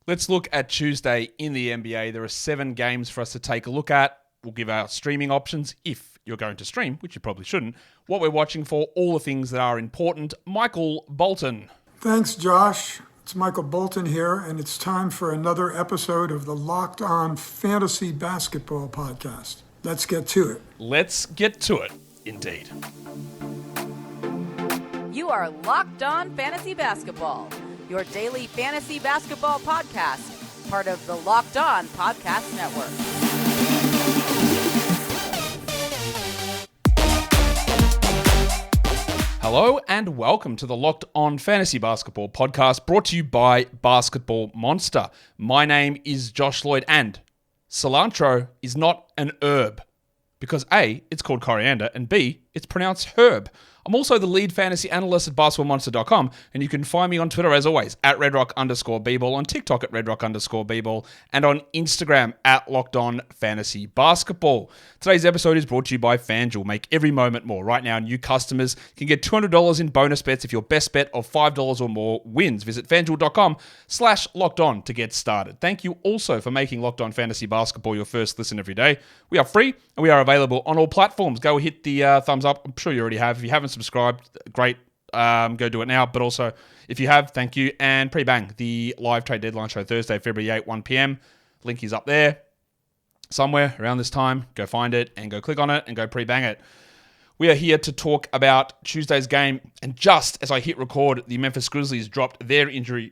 Let's look at Tuesday in the NBA. There are 7 games for us to take a look at. We'll give our streaming options if you're going to stream, which you probably shouldn't. What we're watching for, all the things that are important. Michael Bolton. Thanks, Josh. It's Michael Bolton here, and it's time for another episode of the Locked On Fantasy Basketball Podcast. Let's get to it. Let's get to it, indeed. You are Locked On Fantasy Basketball, your daily fantasy basketball podcast, part of the Locked On Podcast Network. Hello and welcome to the Locked On Fantasy Basketball Podcast, brought to you by Basketball Monster. My name is Josh Lloyd, and cilantro is not an herb because A, it's called coriander, and B, it's pronounced herb. I'm also the lead fantasy analyst at basketballmonster.com, and you can find me on Twitter, as always, at redrock_bball, on TikTok at redrock_bball, and on Instagram at LockedOnFantasyBasketball. Today's episode is brought to you by FanDuel. Make every moment more. Right now, new customers can get $200 in bonus bets if your best bet of $5 or more wins. Visit FanDuel.com/LockedOn to get started. Thank you also for making Locked On Fantasy Basketball your first listen every day. We are free, and we are available on all platforms. Go hit the thumbs up. I'm sure you already have. If you haven't subscribed, great, go do it now. But also, if you have, thank you. And pre-bang, the live trade deadline show Thursday, February 8, 1 p.m. Link is up there somewhere around this time. Go find it and go click on it and go pre-bang it. We are here to talk about Tuesday's game. And just as I hit record, the Memphis Grizzlies dropped their injury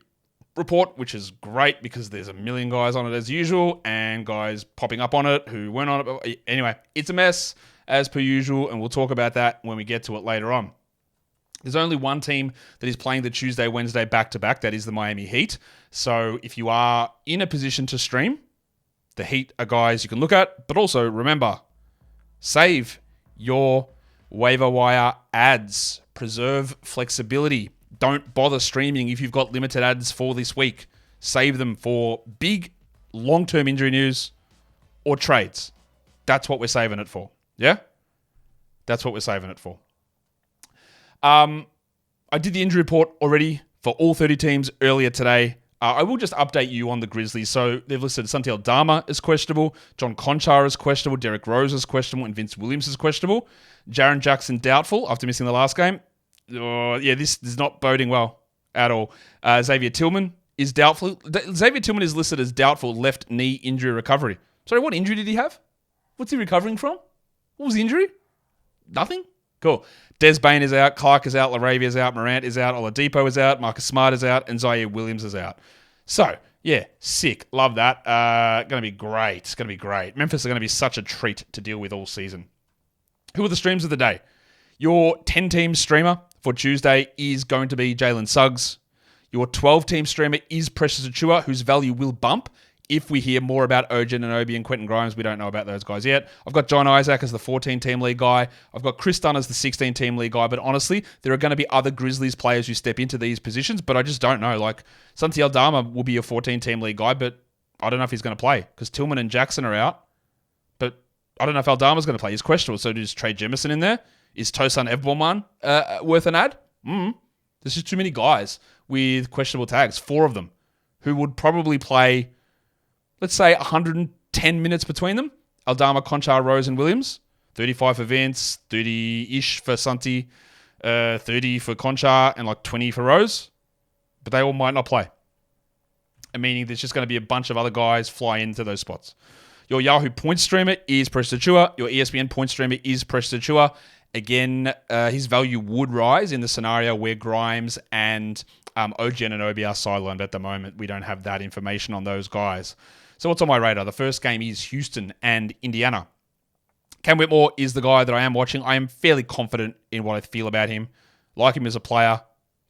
report, which is great because there's a million guys on it as usual and guys popping up on it who weren't on it. Anyway, it's a mess as per usual, and we'll talk about that when we get to it later on. There's only one team that is playing the Tuesday, Wednesday back-to-back. That is the Miami Heat. So if you are in a position to stream, the Heat are guys you can look at. But also, remember, save your waiver wire ads. Preserve flexibility. Don't bother streaming if you've got limited ads for this week. Save them for big long-term injury news or trades. That's what we're saving it for. Yeah? That's what we're saving it for. I did the injury report already for all 30 teams earlier today. I will just update you on the Grizzlies. So they've listed Santi Aldama is questionable, John Conchar is questionable, Derrick Rose is questionable, and Vince Williams is questionable. Jaren Jackson doubtful after missing the last game. This is not boding well at all. Xavier Tillman is doubtful. Xavier Tillman is listed as doubtful left knee injury recovery. Sorry, what injury did he have? What's he recovering from? What was the injury? Nothing? Cool. Des Bane is out, Clark is out, LaRavia is out, Morant is out, Oladipo is out, Marcus Smart is out, and Zaire Williams is out. So, yeah, sick. Love that. Going to be great. It's going to be great. Memphis are going to be such a treat to deal with all season. Who are the streams of the day? Your 10-team streamer for Tuesday is going to be Jalen Suggs. Your 12-team streamer is Precious Achiuwa, whose value will bump if we hear more about Oji Anunoby and Quentin Grimes. We don't know about those guys yet. I've got John Isaac as the 14-team league guy. I've got Chris Dunn as the 16-team league guy. But honestly, there are going to be other Grizzlies players who step into these positions, but I just don't know. Like, Santi Aldama will be a 14-team league guy, but I don't know if he's going to play because Tillman and Jackson are out. But I don't know if Aldama's going to play. He's questionable. So does Trey Jemison in there? Is Tosan Evbomwan worth an ad? There's just too many guys with questionable tags. 4 of them who would probably play, let's say, 110 minutes between them. Aldama, Conchar, Rose, and Williams. 35 for Vince, 30-ish for Santi, 30 for Conchar, and like 20 for Rose. But they all might not play. Meaning there's just going to be a bunch of other guys fly into those spots. Your Yahoo point streamer is Precious Achiuwa. Your ESPN point streamer is Precious Achiuwa. Again, his value would rise in the scenario where Grimes and Oji Anunoby are sidelined at the moment. We don't have that information on those guys. So what's on my radar? The first game is Houston and Indiana. Cam Whitmore is the guy that I am watching. I am fairly confident in what I feel about him. Like him as a player.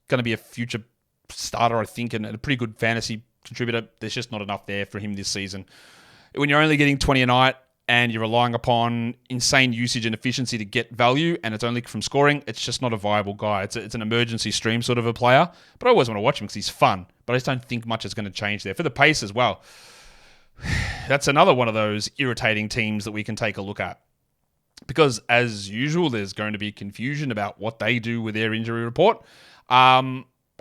Going to be a future starter, I think, and a pretty good fantasy contributor. There's just not enough there for him this season. When you're only getting 20 a night and you're relying upon insane usage and efficiency to get value, and it's only from scoring, it's just not a viable guy. It's an emergency stream sort of a player, but I always want to watch him because he's fun, but I just don't think much is going to change there. For the pace as well, that's another one of those irritating teams that we can take a look at. Because as usual, there's going to be confusion about what they do with their injury report.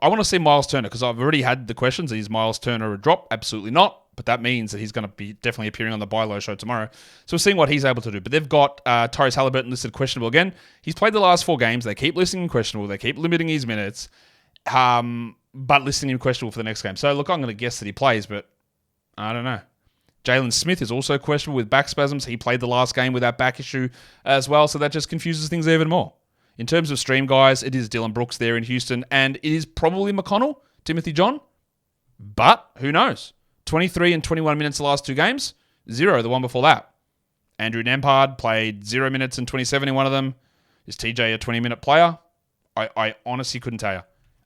I want to see Miles Turner because I've already had the questions. Is Miles Turner a drop? Absolutely not. But that means that he's going to be definitely appearing on the Buy Low show tomorrow. So we're seeing what he's able to do. But they've got Tyrese Halliburton listed questionable again. He's played the last 4 games. They keep listing him questionable. They keep limiting his minutes, but listing him questionable for the next game. So look, I'm going to guess that he plays, but I don't know. Jalen Smith is also questionable with back spasms. He played the last game with that back issue as well, so that just confuses things even more. In terms of stream guys, it is Dylan Brooks there in Houston, and it is probably McConnell, Timothy John, but who knows? 23 and 21 minutes the last 2 games, 0 the one before that. Andrew Nembhard played 0 minutes and 27 in one of them. Is TJ a 20-minute player? I honestly couldn't tell you.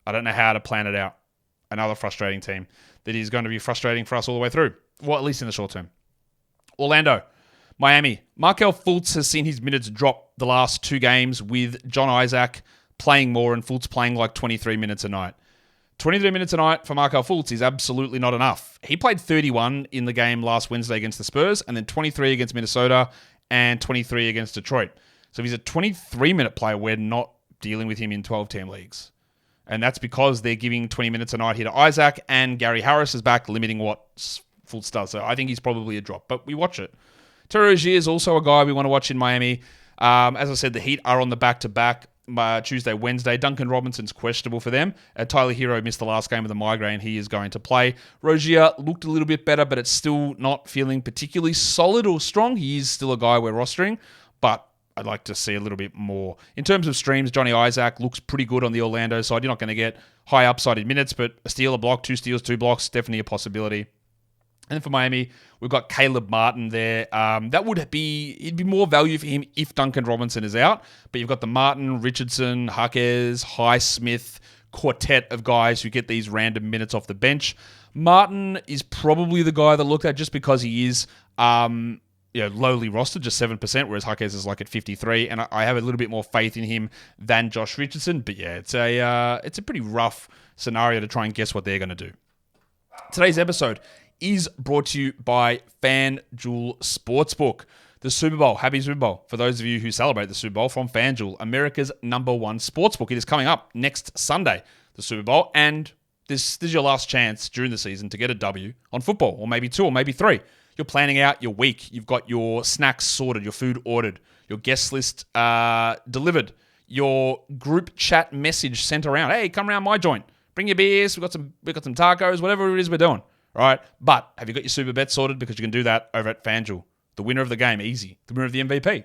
I don't know how to plan it out. Another frustrating team that is going to be frustrating for us all the way through. Well, at least in the short term. Orlando, Miami. Markelle Fultz has seen his minutes drop the last 2 games with John Isaac playing more and Fultz playing like 23 minutes a night. 23 minutes a night for Markelle Fultz is absolutely not enough. He played 31 in the game last Wednesday against the Spurs and then 23 against Minnesota and 23 against Detroit. So if he's a 23-minute player, we're not dealing with him in 12-team leagues. And that's because they're giving 20 minutes a night here to Isaac, and Gary Harris is back, limiting what Fultz does. So I think he's probably a drop, but we watch it. Terry Rozier is also a guy we want to watch in Miami. As I said, the Heat are on the back-to-back Tuesday, Wednesday. Duncan Robinson's questionable for them. Tyler Hero missed the last game with a migraine. He is going to play. Rozier looked a little bit better, but it's still not feeling particularly solid or strong. He is still a guy we're rostering, but I'd like to see a little bit more. In terms of streams, Johnny Isaac looks pretty good on the Orlando side. You're not going to get high upside in minutes, but a steal, a block, 2 steals, 2 blocks, definitely a possibility. And then for Miami, we've got Caleb Martin there. It'd be more value for him if Duncan Robinson is out. But you've got the Martin, Richardson, Jaquez, Highsmith quartet of guys who get these random minutes off the bench. Martin is probably the guy that looked at just because he is lowly rostered, just 7%, whereas Jaquez is like at 53%. And I have a little bit more faith in him than Josh Richardson. But yeah, it's a pretty rough scenario to try and guess what they're going to do. Today's episode is brought to you by FanDuel Sportsbook. The Super Bowl, happy Super Bowl. For those of you who celebrate the Super Bowl from FanDuel, America's #1 sportsbook. It is coming up next Sunday, the Super Bowl, and this is your last chance during the season to get a W on football, or maybe 2, or maybe 3. You're planning out your week. You've got your snacks sorted, your food ordered, your guest list delivered, your group chat message sent around. Hey, come around my joint. Bring your beers. We've got some tacos, whatever it is we're doing. All right, but have you got your super bet sorted? Because you can do that over at FanDuel. The winner of the game, easy. The winner of the MVP.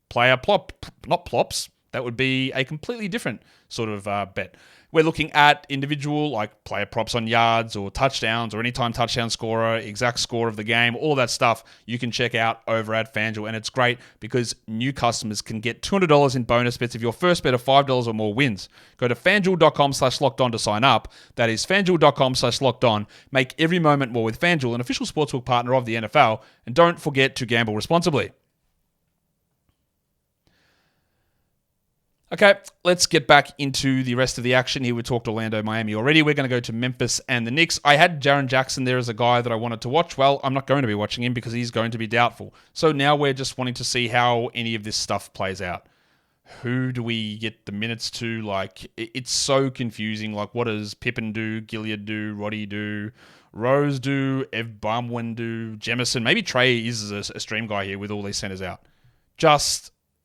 Player plop, not plops. That would be a completely different sort of bet. We're looking at individual, like player props on yards or touchdowns or anytime touchdown scorer, exact score of the game, all that stuff you can check out over at FanDuel. And it's great because new customers can get $200 in bonus bets if your first bet of $5 or more wins. Go to FanDuel.com/lockedon to sign up. That is FanDuel.com/lockedon. Make every moment more with FanDuel, an official sportsbook partner of the NFL. And don't forget to gamble responsibly. Okay, let's get back into the rest of the action here. We talked Orlando, Miami already. We're going to go to Memphis and the Knicks. I had Jaren Jackson there as a guy that I wanted to watch. Well, I'm not going to be watching him because he's going to be doubtful. So now we're just wanting to see how any of this stuff plays out. Who do we get the minutes to? Like, it's so confusing. Like, what does Pippen do? Gilead do? Roddy do? Rose do? Ev Bumwin do? Jemison? Maybe Trey is a stream guy here with all these centers out.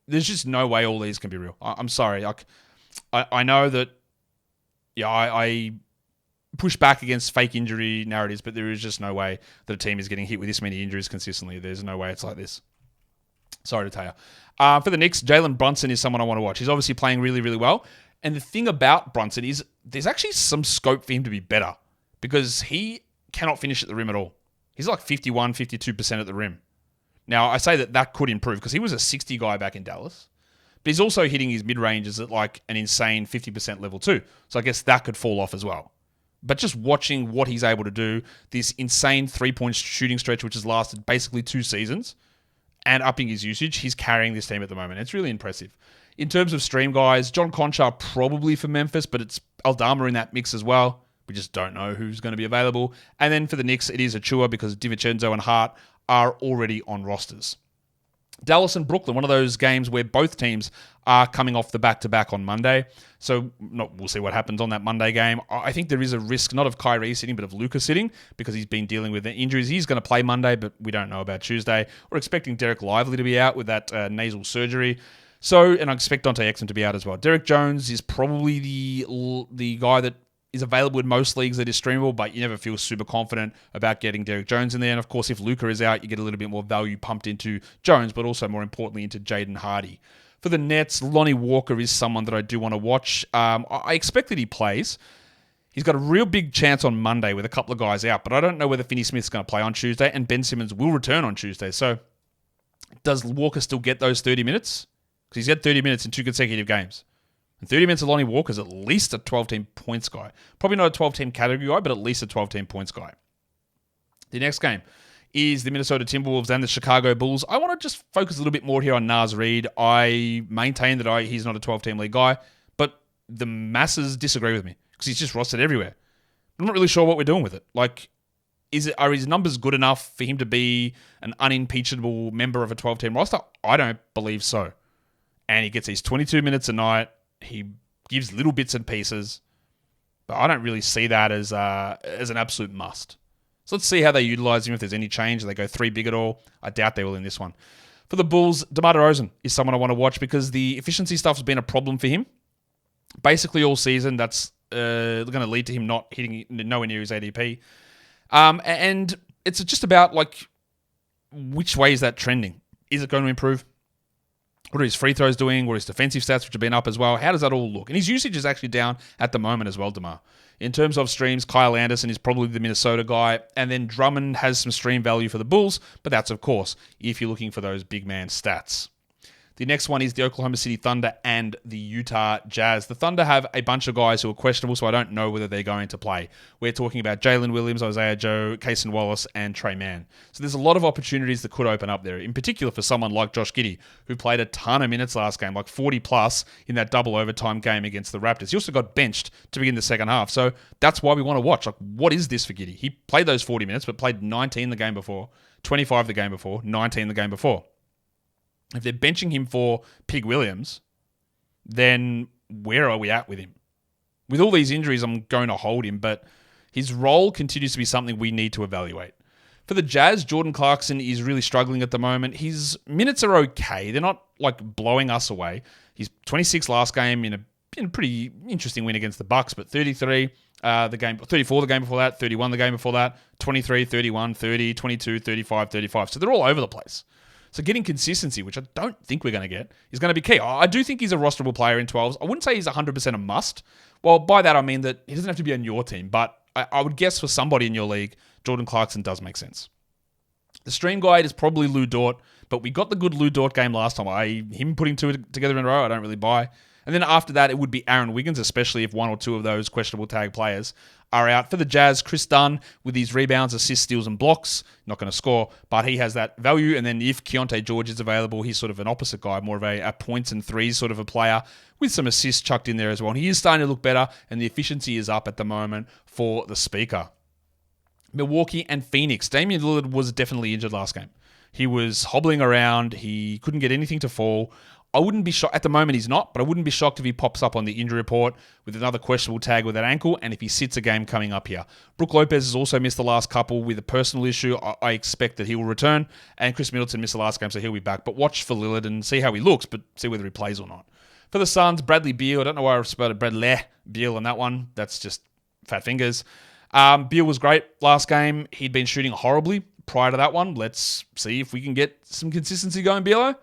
There's just no way all these can be real. I'm sorry. I know that, I push back against fake injury narratives, but there is just no way that a team is getting hit with this many injuries consistently. There's no way it's like this. Sorry to tell you. For the Knicks, Jalen Brunson is someone I want to watch. He's obviously playing really, really well. And the thing about Brunson is there's actually some scope for him to be better because he cannot finish at the rim at all. He's like 51, 52% at the rim. Now, I say that could improve because he was a 60 guy back in Dallas. But he's also hitting his mid-ranges at like an insane 50% level too. So I guess that could fall off as well. But just watching what he's able to do, this insane 3-point shooting stretch, which has lasted basically 2 seasons, and upping his usage, he's carrying this team at the moment. It's really impressive. In terms of stream guys, John Conchar probably for Memphis, but it's Aldama in that mix as well. We just don't know who's going to be available. And then for the Knicks, it is Achua because DiVincenzo and Hart are already on rosters. Dallas and Brooklyn, one of those games where both teams are coming off the back-to-back on Monday. So we'll see what happens on that Monday game. I think there is a risk, not of Kyrie sitting, but of Luka sitting, because he's been dealing with injuries. He's going to play Monday, but we don't know about Tuesday. We're expecting Derek Lively to be out with that nasal surgery. And I expect Dante Exum to be out as well. Derek Jones is probably the guy that is available in most leagues that is streamable, but you never feel super confident about getting Derek Jones in there. And of course, if Luka is out, you get a little bit more value pumped into Jones, but also more importantly into Jaden Hardy. For the Nets, Lonnie Walker is someone that I do want to watch. I expect that he plays. He's got a real big chance on Monday with a couple of guys out, but I don't know whether Finney Smith's going to play on Tuesday, and Ben Simmons will return on Tuesday. So does Walker still get those 30 minutes? Because he's had 30 minutes in 2 consecutive games. And 30 minutes of Lonnie Walker is at least a 12-team points guy. Probably not a 12-team category guy, but at least a 12-team points guy. The next game is the Minnesota Timberwolves and the Chicago Bulls. I want to just focus a little bit more here on Naz Reid. I maintain that he's not a 12-team league guy, but the masses disagree with me because he's just rostered everywhere. I'm not really sure what we're doing with it. Like, are his numbers good enough for him to be an unimpeachable member of a 12-team roster? I don't believe so. And he gets these 22 minutes a night. He gives little bits and pieces, but I don't really see that as an absolute must. So let's see how they utilize him, if there's any change. Do they go 3 big at all? I doubt they will in this one. For the Bulls, DeMar DeRozan is someone I want to watch because the efficiency stuff has been a problem for him. Basically all season, that's going to lead to him not hitting nowhere near his ADP. And it's just about like which way is that trending? Is it going to improve? What are his free throws doing? What are his defensive stats, which have been up as well? How does that all look? And his usage is actually down at the moment as well, DeMar. In terms of streams, Kyle Anderson is probably the Minnesota guy. And then Drummond has some stream value for the Bulls. But that's, of course, if you're looking for those big man stats. The next one is the Oklahoma City Thunder and the Utah Jazz. The Thunder have a bunch of guys who are questionable, so I don't know whether they're going to play. We're talking about Jalen Williams, Isaiah Joe, Kaysen Wallace, and Trey Mann. So there's a lot of opportunities that could open up there, in particular for someone like Josh Giddey, who played a ton of minutes last game, like 40 plus in that double overtime game against the Raptors. He also got benched to begin the second half, so that's why we want to watch. Like, what is this for Giddey? He played those 40 minutes, but played 19 the game before, 25 the game before, 19 the game before. If they're benching him for Pig Williams, then where are we at with him? With all these injuries, I'm going to hold him, but his role continues to be something we need to evaluate. For the Jazz, Jordan Clarkson is really struggling at the moment. His minutes are okay. They're not like blowing us away. He's 26 last game in a pretty interesting win against the Bucks, but 33 the game, 34 the game before that, 31 the game before that, 23, 31, 30, 22, 35, 35. So they're all over the place. So getting consistency, which I don't think we're going to get, is going to be key. I do think he's a rosterable player in 12s. I wouldn't say he's 100% a must. Well, by that I mean that he doesn't have to be on your team, but I would guess for somebody in your league, Jordan Clarkson does make sense. The stream guide is probably Lou Dort, but we got the good Lou Dort game last time. Him putting two together in a row, I don't really buy. And then after that, it would be Aaron Wiggins, especially if one or two of those questionable tag players are out. For the Jazz, Chris Dunn with his rebounds, assists, steals, and blocks. Not going to score, but he has that value. And then if Keontae George is available, he's sort of an opposite guy, more of a points and threes sort of a player with some assists chucked in there as well. And he is starting to look better, and the efficiency is up at the moment for the speaker. Milwaukee and Phoenix. Damian Lillard was definitely injured last game. He was hobbling around. He couldn't get anything to fall. I wouldn't be shocked. At the moment, he's not, but I wouldn't be shocked if he pops up on the injury report with another questionable tag with that ankle, and if he sits a game coming up here. Brook Lopez has also missed the last couple with a personal issue. I expect that he will return, and Chris Middleton missed the last game, so he'll be back. But watch for Lillard and see how he looks, but see whether he plays or not. For the Suns, Bradley Beal. I don't know why I spelled Bradley Beal on that one. That's just fat fingers. Beal was great last game. He'd been shooting horribly prior to that one. Let's see if we can get some consistency going, Bealo.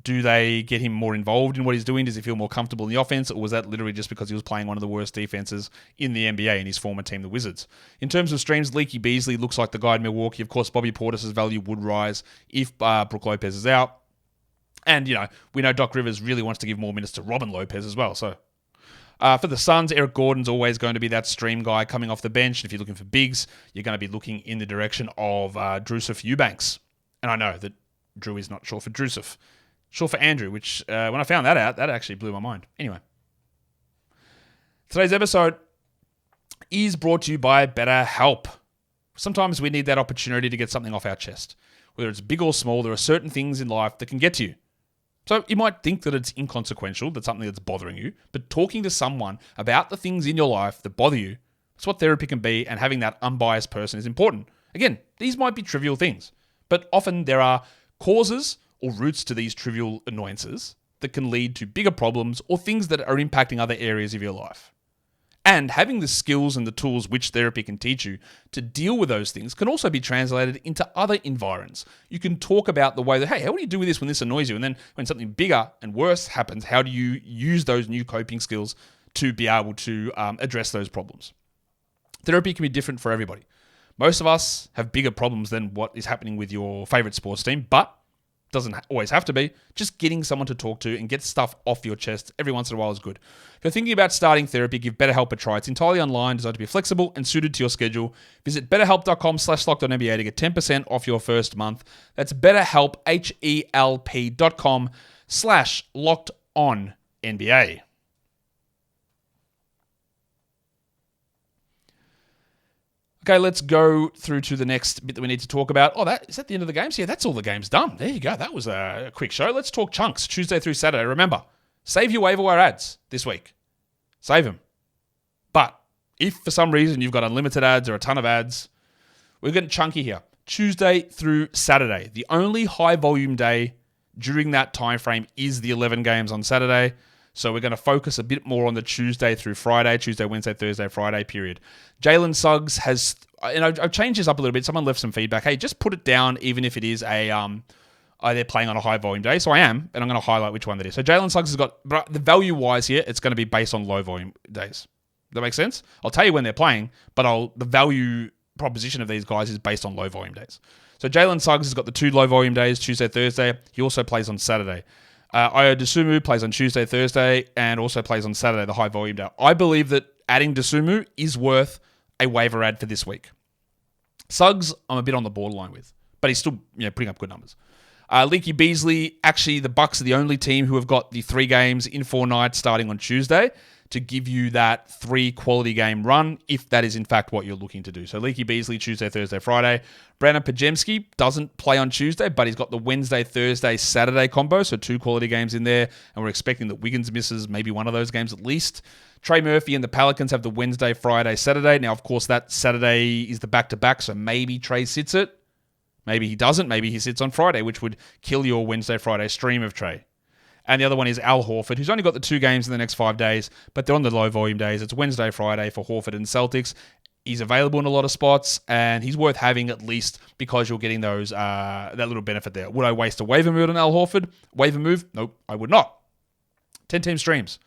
Do they get him more involved in what he's doing? Does he feel more comfortable in the offense? Or was that literally just because he was playing one of the worst defenses in the NBA in his former team, the Wizards? In terms of streams, Leaky Beasley looks like the guy in Milwaukee. Of course, Bobby Portis' value would rise if Brook Lopez is out. And, we know Doc Rivers really wants to give more minutes to Robin Lopez as well. So, for the Suns, Eric Gordon's always going to be that stream guy coming off the bench. If you're looking for bigs, you're going to be looking in the direction of Drusuf Eubanks. And I know that Drew is not short for Drusuf. Short for Andrew, which when I found that out, that actually blew my mind. Anyway, today's episode is brought to you by BetterHelp. Sometimes we need that opportunity to get something off our chest. whether it's big or small, there are certain things in life that can get to you. So you might think that it's inconsequential, that's something that's bothering you, but talking to someone about the things in your life that bother you, that's what therapy can be, and having that unbiased person is important. Again, these might be trivial things, but often there are causes or roots to these trivial annoyances that can lead to bigger problems or things that are impacting other areas of your life. And having the skills and the tools which therapy can teach you to deal with those things can also be translated into other environs. You can talk about the way that, hey, how do you do with this when this annoys you? And then when something bigger and worse happens, how do you use those new coping skills to be able to address those problems? Therapy can be different for everybody. Most of us have bigger problems than what is happening with your favorite sports team, but doesn't always have to be. Just getting someone to talk to and get stuff off your chest every once in a while is good. If you're thinking about starting therapy, give BetterHelp a try. It's entirely online, designed to be flexible and suited to your schedule. Visit betterhelp.com/lockedonnba to get 10% off your first month. That's BetterHelp, HELP.com/lockedonnba. Okay, let's go through to the next bit that we need to talk about. Oh, is that the end of the games? Yeah, that's all the games done. There you go. That was a quick show. Let's talk chunks, Tuesday through Saturday. Remember, save your waiver wire ads this week. Save them. But if for some reason you've got unlimited ads or a ton of ads, we're getting chunky here. Tuesday through Saturday. The only high volume day during that time frame is the 11 games on Saturday. So we're going to focus a bit more on the Tuesday through Friday, Tuesday, Wednesday, Thursday, Friday period. Jalen Suggs has, and I've changed this up a little bit. Someone left some feedback. Hey, just put it down even if it is they're playing on a high volume day. So I am, and I'm going to highlight which one that is. So Jalen Suggs has got, but the value-wise here, it's going to be based on low volume days. Does that make sense? I'll tell you when they're playing, but the value proposition of these guys is based on low volume days. So Jalen Suggs has got the 2 low volume days, Tuesday, Thursday. He also plays on Saturday. Ayo Dosunmu plays on Tuesday, Thursday, and also plays on Saturday, the high volume day. I believe that adding Dosunmu is worth a waiver ad for this week. Suggs, I'm a bit on the borderline with, but he's still putting up good numbers. Leaky Beasley, actually the Bucks are the only team who have got the 3 games in 4 nights starting on Tuesday to give you that 3 quality game run, if that is in fact what you're looking to do. So Leaky Beasley, Tuesday, Thursday, Friday. Brandon Pajemski doesn't play on Tuesday, but he's got the Wednesday, Thursday, Saturday combo, so 2 quality games in there, and we're expecting that Wiggins misses maybe one of those games at least. Trey Murphy and the Pelicans have the Wednesday, Friday, Saturday. Now, of course, that Saturday is the back-to-back, so maybe Trey sits it. Maybe he doesn't. Maybe he sits on Friday, which would kill your Wednesday, Friday stream of Trey. And the other one is Al Horford, who's only got the 2 games in the next 5 days, but they're on the low volume days. It's Wednesday, Friday for Horford and Celtics. He's available in a lot of spots, and he's worth having at least because you're getting those that little benefit there. Would I waste a waiver move on Al Horford? Waiver move? Nope, I would not. 10-team streams.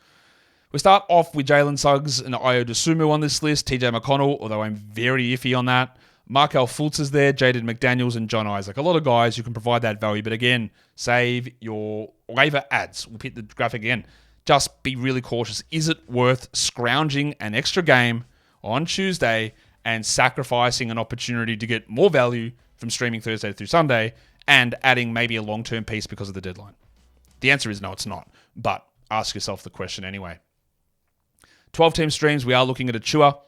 We start off with Jalen Suggs and Ayo Dosunmu on this list. TJ McConnell, although I'm very iffy on that. Markel Fultz is there, Jaden McDaniels, and John Isaac. A lot of guys who can provide that value, but again, save your waiver ads. We'll hit the graphic again. Just be really cautious. Is it worth scrounging an extra game on Tuesday and sacrificing an opportunity to get more value from streaming Thursday through Sunday and adding maybe a long-term piece because of the deadline? The answer is no, it's not. But ask yourself the question anyway. 12-team streams, we are looking at Achua.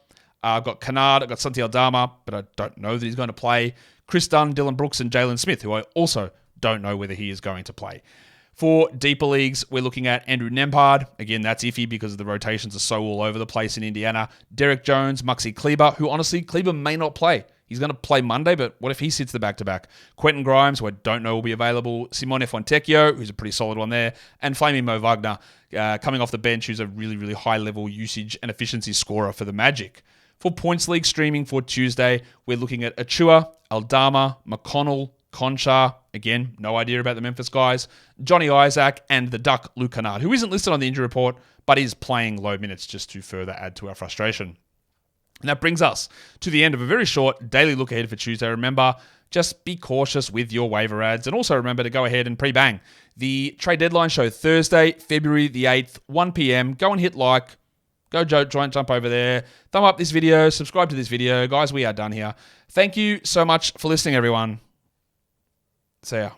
I've got Kennard, I've got Santi Aldama, but I don't know that he's going to play. Chris Dunn, Dylan Brooks, and Jalen Smith, who I also don't know whether he is going to play. For deeper leagues, we're looking at Andrew Nembhard. Again, that's iffy because the rotations are so all over the place in Indiana. Derek Jones, Muxie Kleber, who honestly, Kleber may not play. He's going to play Monday, but what if he sits the back-to-back? Quentin Grimes, who I don't know will be available. Simone Fontecchio, who's a pretty solid one there. And Flaming Mo Wagner, coming off the bench, who's a really, really high-level usage and efficiency scorer for the Magic. For Points League streaming for Tuesday, we're looking at Achua, Aldama, McConnell, Concha, again, no idea about the Memphis guys, Johnny Isaac, and the Duck, Luke Kennard, who isn't listed on the injury report, but is playing low minutes just to further add to our frustration. And that brings us to the end of a very short daily look ahead for Tuesday. Remember, just be cautious with your waiver ads, and also remember to go ahead and pre-bang the trade deadline show Thursday, February the 8th, 1 p.m. Go and hit like. Go jump over there. Thumb up this video. Subscribe to this video. Guys, we are done here. Thank you so much for listening, everyone. See ya.